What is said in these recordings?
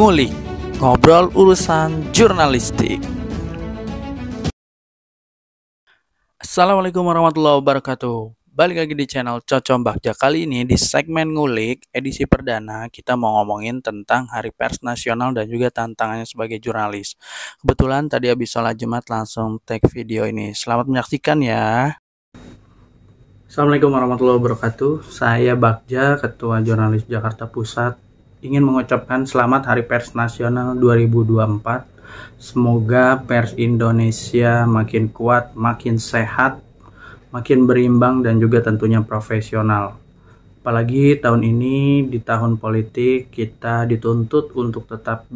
Ngulik, ngobrol urusan jurnalistik. Assalamualaikum warahmatullahi wabarakatuh. Balik lagi di channel Cocom Bagja. Kali ini di segmen Ngulik edisi perdana kita mau ngomongin tentang Hari Pers Nasional dan juga tantangannya sebagai jurnalis. Kebetulan tadi habis sholat Jumat langsung take video ini. Selamat menyaksikan ya. Assalamualaikum warahmatullahi wabarakatuh. Saya Bagja, Ketua Jurnalis Jakarta Pusat, ingin mengucapkan selamat Hari Pers Nasional 2024. Semoga pers Indonesia makin kuat, makin sehat, makin berimbang dan juga tentunya profesional. Apalagi tahun ini di tahun politik kita dituntut untuk tetap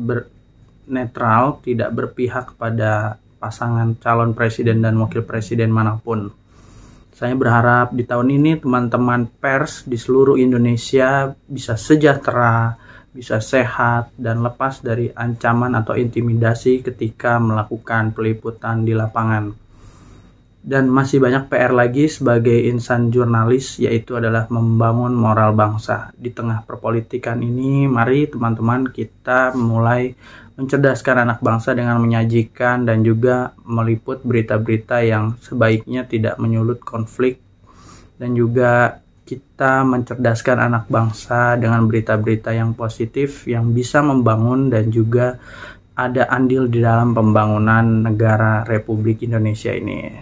netral, tidak berpihak kepada pasangan calon presiden dan wakil presiden manapun. Saya berharap di tahun ini teman-teman pers di seluruh Indonesia bisa sejahtera, bisa sehat, dan lepas dari ancaman atau intimidasi ketika melakukan peliputan di lapangan. Dan masih banyak PR lagi sebagai insan jurnalis, yaitu adalah membangun moral bangsa. Di tengah perpolitikan ini, mari teman-teman kita mulai mencerdaskan anak bangsa dengan menyajikan dan juga meliput berita-berita yang sebaiknya tidak menyulut konflik, dan juga kita mencerdaskan anak bangsa dengan berita-berita yang positif yang bisa membangun dan juga ada andil di dalam pembangunan negara Republik Indonesia ini.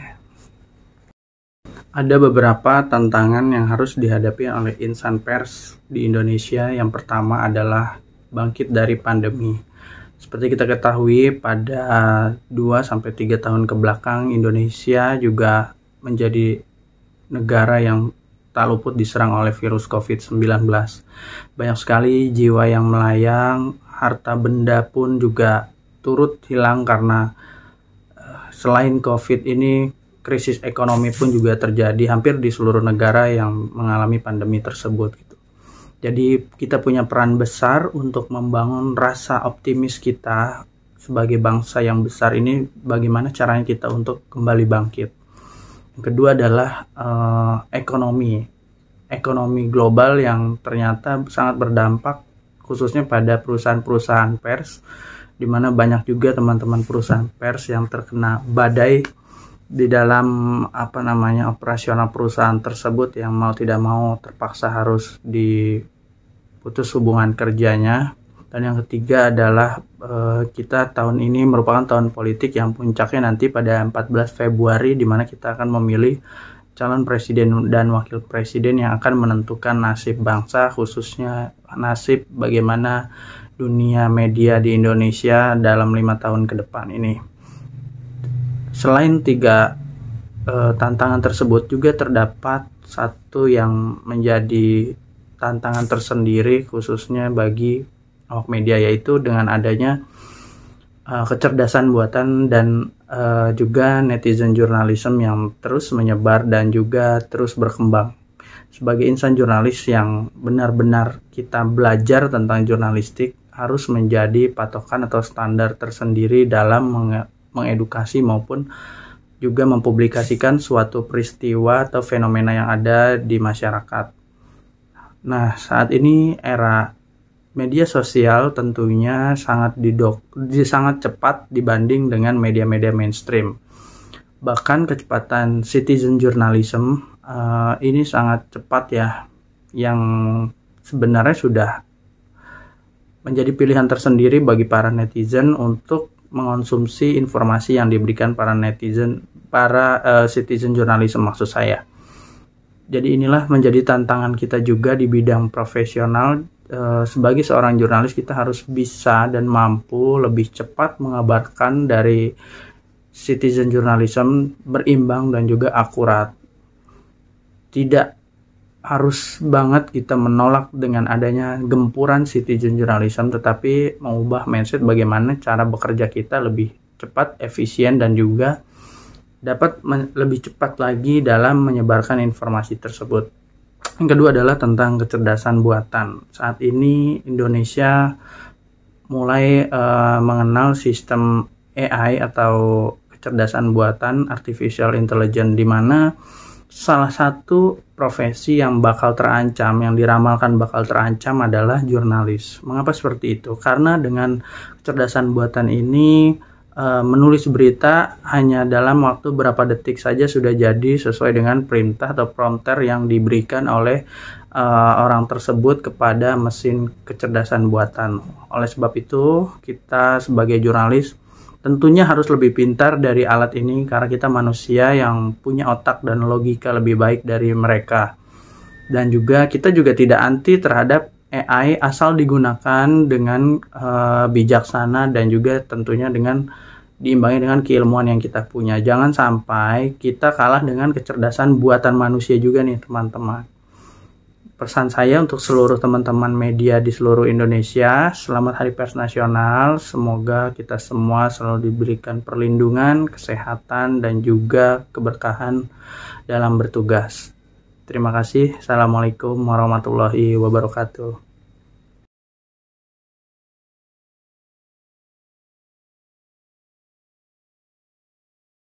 Ada beberapa tantangan yang harus dihadapi oleh insan pers di Indonesia. Yang pertama adalah bangkit dari pandemi. Seperti kita ketahui, pada 2-3 tahun ke belakang Indonesia juga menjadi negara yang tak luput diserang oleh virus COVID-19. Banyak sekali jiwa yang melayang, harta benda pun juga turut hilang karena selain COVID ini, krisis ekonomi pun juga terjadi hampir di seluruh negara yang mengalami pandemi tersebut. Jadi kita punya peran besar untuk membangun rasa optimis kita sebagai bangsa yang besar ini, bagaimana caranya kita untuk kembali bangkit. Yang kedua adalah ekonomi global yang ternyata sangat berdampak khususnya pada perusahaan-perusahaan pers, di mana banyak juga teman-teman perusahaan pers yang terkena badai di dalam operasional perusahaan tersebut, yang mau tidak mau terpaksa harus diputus hubungan kerjanya. Dan yang ketiga adalah kita tahun ini merupakan tahun politik yang puncaknya nanti pada 14 Februari, di mana kita akan memilih calon presiden dan wakil presiden yang akan menentukan nasib bangsa, khususnya nasib bagaimana dunia media di Indonesia dalam 5 tahun ke depan ini. Selain 3 tantangan tersebut, juga terdapat satu yang menjadi tantangan tersendiri khususnya bagi awak media, yaitu dengan adanya kecerdasan buatan dan juga netizen journalism yang terus menyebar dan juga terus berkembang. Sebagai insan jurnalis yang benar-benar kita belajar tentang jurnalistik, harus menjadi patokan atau standar tersendiri dalam mengedukasi maupun juga mempublikasikan suatu peristiwa atau fenomena yang ada di masyarakat. Nah, saat ini era media sosial tentunya sangat cepat dibanding dengan media-media mainstream. Bahkan kecepatan citizen journalism ini sangat cepat ya, yang sebenarnya sudah menjadi pilihan tersendiri bagi para netizen untuk mengonsumsi informasi yang diberikan para citizen journalism maksud saya. Jadi inilah menjadi tantangan kita juga di bidang profesional. Sebagai seorang jurnalis kita harus bisa dan mampu lebih cepat mengabarkan dari citizen journalism berimbang dan juga akurat. Tidak harus banget kita menolak dengan adanya gempuran citizen journalism, tetapi mengubah mindset bagaimana cara bekerja kita lebih cepat, efisien, dan juga dapat lebih cepat lagi dalam menyebarkan informasi tersebut. Yang kedua adalah tentang kecerdasan buatan. Saat ini Indonesia mulai mengenal sistem AI atau kecerdasan buatan artificial intelligence, di mana salah satu profesi yang bakal terancam, yang diramalkan bakal terancam adalah jurnalis. Mengapa seperti itu? Karena dengan kecerdasan buatan ini, menulis berita hanya dalam waktu berapa detik saja sudah jadi sesuai dengan perintah atau prompter yang diberikan oleh orang tersebut kepada mesin kecerdasan buatan. Oleh sebab itu, kita sebagai jurnalis tentunya harus lebih pintar dari alat ini karena kita manusia yang punya otak dan logika lebih baik dari mereka. Dan juga kita juga tidak anti terhadap AI asal digunakan dengan bijaksana dan juga tentunya dengan diimbangi dengan keilmuan yang kita punya. Jangan sampai kita kalah dengan kecerdasan buatan manusia juga nih teman-teman. Pesan saya untuk seluruh teman-teman media di seluruh Indonesia, selamat Hari Pers Nasional. Semoga kita semua selalu diberikan perlindungan, kesehatan, dan juga keberkahan dalam bertugas. Terima kasih. Assalamualaikum warahmatullahi wabarakatuh.